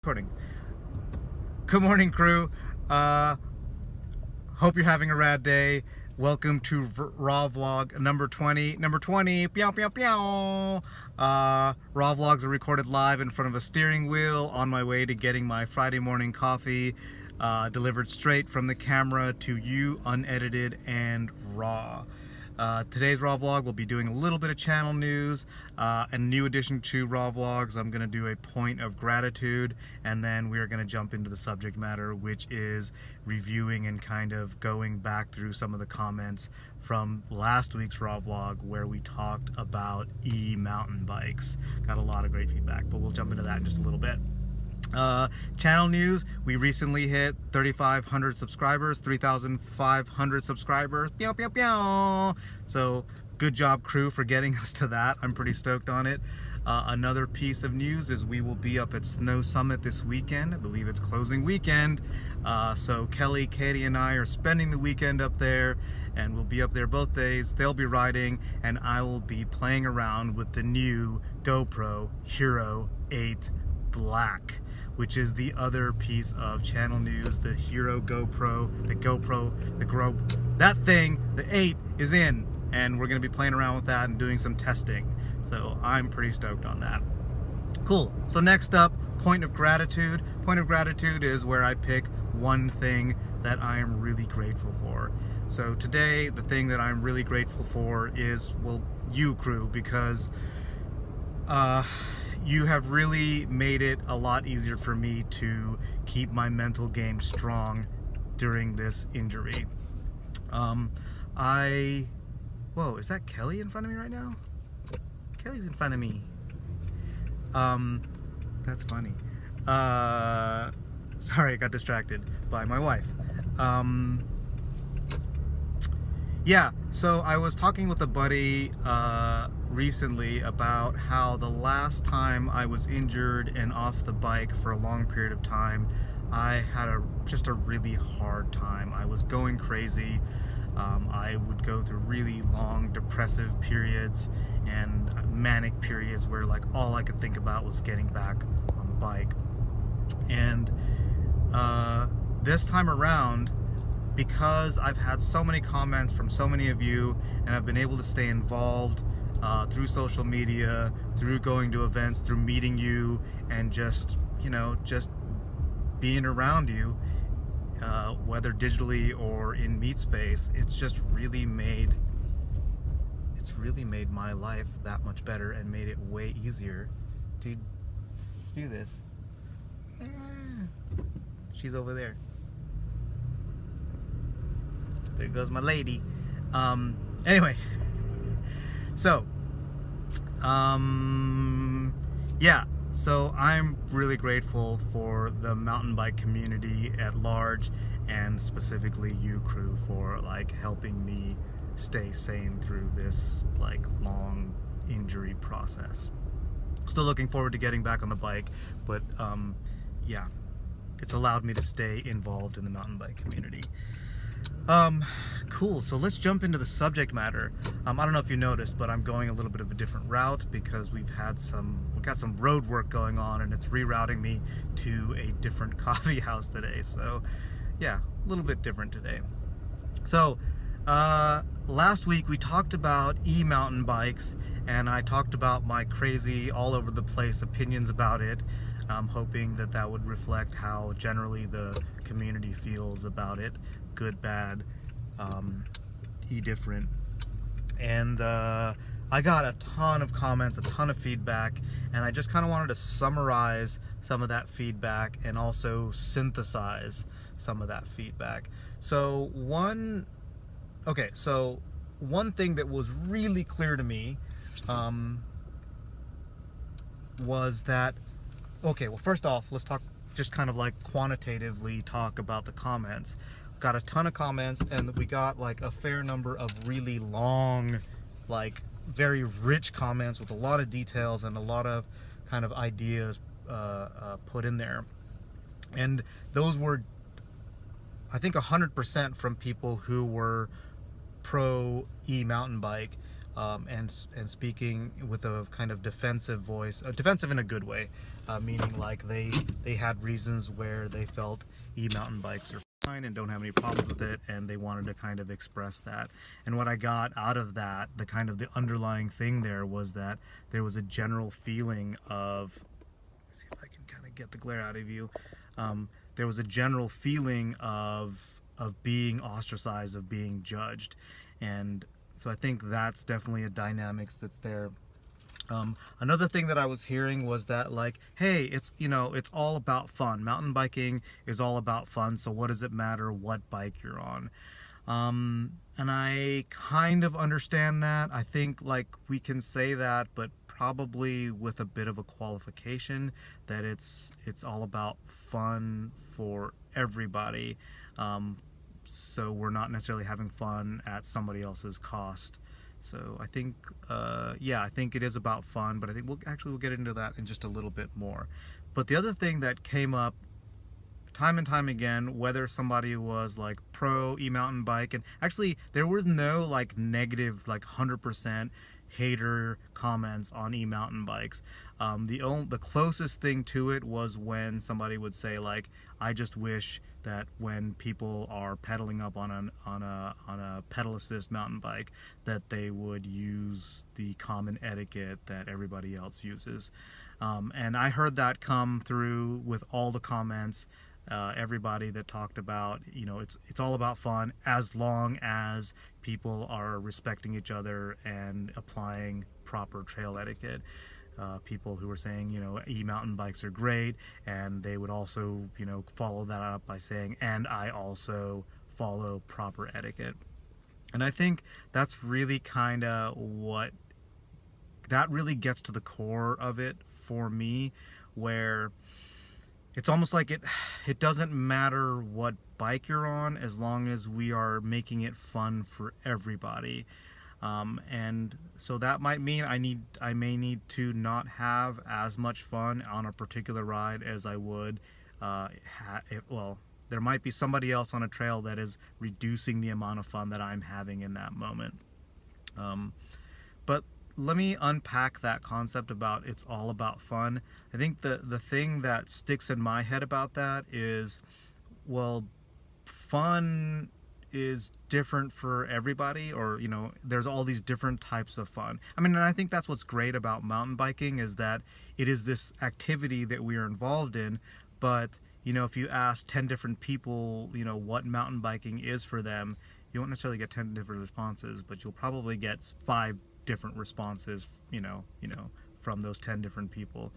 Recording. Good morning, crew. Hope you're having a rad day. Welcome to Raw Vlog number 20. Number 20. Pew, pew, pew. Raw Vlogs are recorded live in front of a steering wheel on my way to getting my Friday morning coffee delivered straight from the camera to you, unedited and raw. Today's Raw Vlog will be doing a little bit of channel news, a new addition to Raw Vlogs. I'm going to do a point of gratitude, and then we are going to jump into the subject matter, which is reviewing and kind of going back through some of the comments from last week's Raw Vlog where we talked about e-mountain bikes. Got a lot of great feedback, but we'll jump into that in just a little bit. Channel news, we recently hit 3,500 subscribers, 3,500 subscribers. Pew, pew, pew. So good job, crew, for getting us to that. I'm pretty stoked on it. Another piece of news is we will be up at Snow Summit this weekend. I believe it's closing weekend. So Kelly, Katie, and I are spending the weekend up there, and we'll be up there both days. They'll be riding, and I will be playing around with the new GoPro Hero 8 Black, which is the other piece of channel news. The Hero GoPro, that thing, the 8 is in, and we're gonna be playing around with that and doing some testing. So I'm pretty stoked on that. Cool, so next up, point of gratitude. Point of gratitude is where I pick one thing that I am really grateful for. So today, the thing that I'm really grateful for is, well, you, crew, because you have really made it a lot easier for me to keep my mental game strong during this injury. Whoa, is that Kelly in front of me right now? Kelly's in front of me. That's funny. Sorry, I got distracted by my wife. Yeah, so I was talking with a buddy recently about how the last time I was injured and off the bike for a long period of time, I had just a really hard time. I was going crazy. I would go through really long depressive periods and manic periods where like all I could think about was getting back on the bike. And this time around, because I've had so many comments from so many of you, and I've been able to stay involved through social media, through going to events, through meeting you, and just, you know, just being around you, whether digitally or in meet space, it's really made my life that much better and made it way easier to do this. She's over there. There goes my lady. Anyway, so, yeah, so I'm really grateful for the mountain bike community at large, and specifically you, crew, for like helping me stay sane through this like long injury process. Still looking forward to getting back on the bike, but yeah, it's allowed me to stay involved in the mountain bike community. Cool, so let's jump into the subject matter. I don't know if you noticed, but I'm going a little bit of a different route because we've got some road work going on, and it's rerouting me to a different coffee house today. So yeah, a little bit different today. So last week we talked about e-mountain bikes, and I talked about my crazy all over the place opinions about it. I'm hoping that would reflect how generally the community feels about it, good, bad, different. And I got a ton of comments, a ton of feedback, and I just kind of wanted to summarize some of that feedback and also synthesize some of that feedback. So one thing that was really clear to me was that, okay, well, first off, let's talk, just kind of like quantitatively talk about the comments. Got a ton of comments, and we got like a fair number of really long, like very rich comments with a lot of details and a lot of kind of ideas put in there. And those were, I think, 100% from people who were pro e-mountain bike, and speaking with a kind of defensive voice, defensive in a good way, meaning like they had reasons where they felt e-mountain bikes are fine and don't have any problems with it, and they wanted to kind of express that. And what I got out of that, the underlying thing there, was that there was a general feeling of, let's see if I can kind of get the glare out of you. There was a general feeling of being ostracized, of being judged, and so I think that's definitely a dynamics that's there. Another thing that I was hearing was that, like, hey, it's all about fun. Mountain biking is all about fun, so what does it matter what bike you're on? And I kind of understand that. I think, like, we can say that, but probably with a bit of a qualification, that it's all about fun for everybody. So we're not necessarily having fun at somebody else's cost. So I think, yeah, I think it is about fun, but I think we'll get into that in just a little bit more. But the other thing that came up time and time again, whether somebody was like pro e-mountain bike, and actually there was no like negative, like 100% hater comments on e-mountain bikes. The closest thing to it was when somebody would say, like, I just wish that when people are pedaling up on a pedal assist mountain bike, that they would use the common etiquette that everybody else uses. And I heard that come through with all the comments. Everybody that talked about, it's all about fun as long as people are respecting each other and applying proper trail etiquette. People who were saying, e-mountain bikes are great, and they would also, follow that up by saying, and I also follow proper etiquette. And I think that's really kind of that really gets to the core of it for me, where it's almost like it doesn't matter what bike you're on as long as we are making it fun for everybody. And so that might mean I may need to not have as much fun on a particular ride as I would there might be somebody else on a trail that is reducing the amount of fun that I'm having in that moment. But let me unpack that concept about it's all about fun. I think the thing that sticks in my head about that is, well, fun is different for everybody, or there's all these different types of fun. I mean, and I think that's what's great about mountain biking, is that it is this activity that we are involved in, but if you ask 10 different people what mountain biking is for them, you won't necessarily get 10 different responses, but you'll probably get 5 different responses from those 10 different people.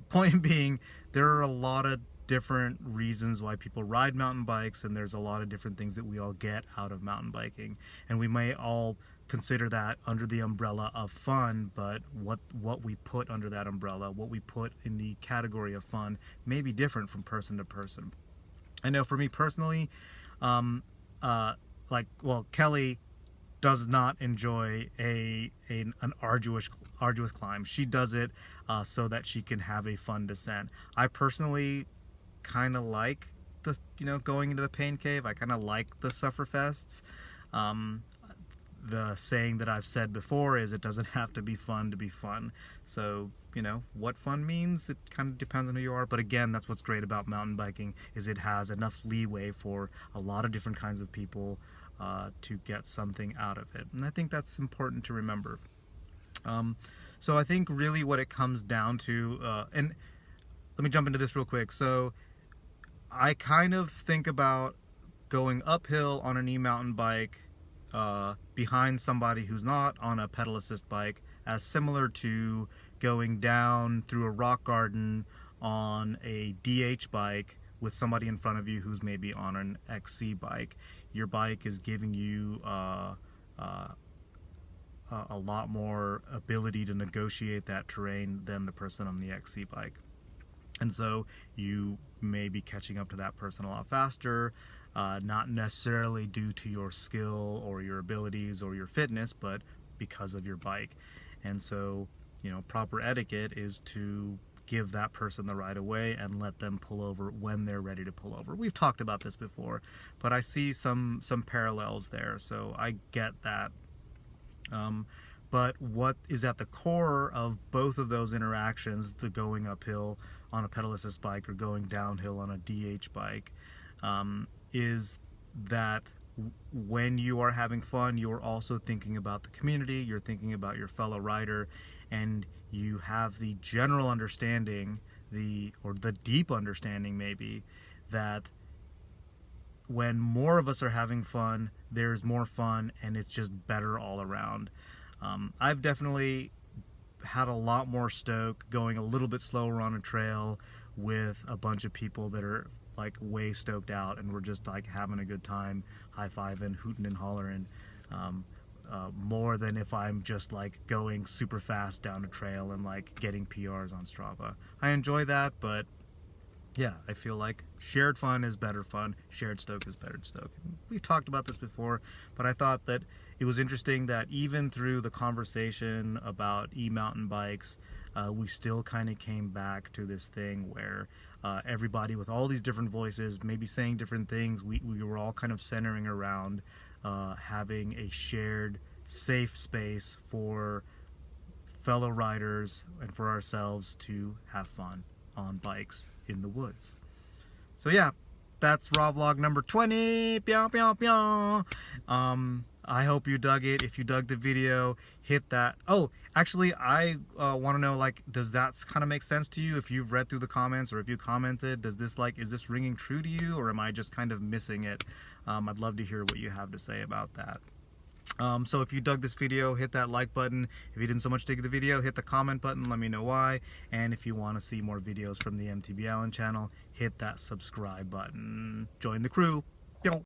Point being, there are a lot of different reasons why people ride mountain bikes, and there's a lot of different things that we all get out of mountain biking, and we may all consider that under the umbrella of fun, but what we put under that umbrella, what we put in the category of fun, may be different from person to person. I know for me personally, Kelly does not enjoy an arduous climb. She does it so that she can have a fun descent. I personally kind of like the going into the pain cave. I kind of like the sufferfests. The saying that I've said before is, it doesn't have to be fun to be fun. So what fun means, it kind of depends on who you are. But again, that's what's great about mountain biking, is it has enough leeway for a lot of different kinds of people to get something out of it. And I think that's important to remember. So I think really what it comes down to, and let me jump into this real quick. So I kind of think about going uphill on an e-mountain bike behind somebody who's not on a pedal assist bike as similar to going down through a rock garden on a DH bike with somebody in front of you who's maybe on an XC bike. Your bike is giving you a lot more ability to negotiate that terrain than the person on the XC bike. And so you may be catching up to that person a lot faster, not necessarily due to your skill or your abilities or your fitness, but because of your bike. And so, proper etiquette is to give that person the right of way and let them pull over when they're ready to pull over. We've talked about this before, but I see some parallels there, so I get that. But what is at the core of both of those interactions, the going uphill on a pedal assist bike or going downhill on a DH bike, is that when you are having fun, you're also thinking about the community, you're thinking about your fellow rider, and you have the general understanding, or the deep understanding maybe, that when more of us are having fun, there's more fun and it's just better all around. I've definitely had a lot more stoke going a little bit slower on a trail with a bunch of people that are like way stoked out, and we're just like having a good time, high-fiving, hooting and hollering, more than if I'm just like going super fast down a trail and like getting PRs on Strava. I enjoy that, but yeah, I feel like shared fun is better fun, shared stoke is better stoke. We've talked about this before, but I thought that it was interesting that even through the conversation about e-mountain bikes, we still kind of came back to this thing where everybody with all these different voices, maybe saying different things, we were all kind of centering around having a shared safe space for fellow riders and for ourselves to have fun on bikes in the woods. So yeah, that's raw vlog number 20. Pew, pew, pew. I hope you dug it. If you dug the video, hit that. Oh, actually, I want to know, like, does that kind of make sense to you? If you've read through the comments or if you commented, does this, like, is this ringing true to you, or am I just kind of missing it? I'd love to hear what you have to say about that. So if you dug this video, hit that like button. If you didn't so much dig the video, hit the comment button, let me know why. And if you want to see more videos from the MTB ALAN channel, hit that subscribe button. Join the crew.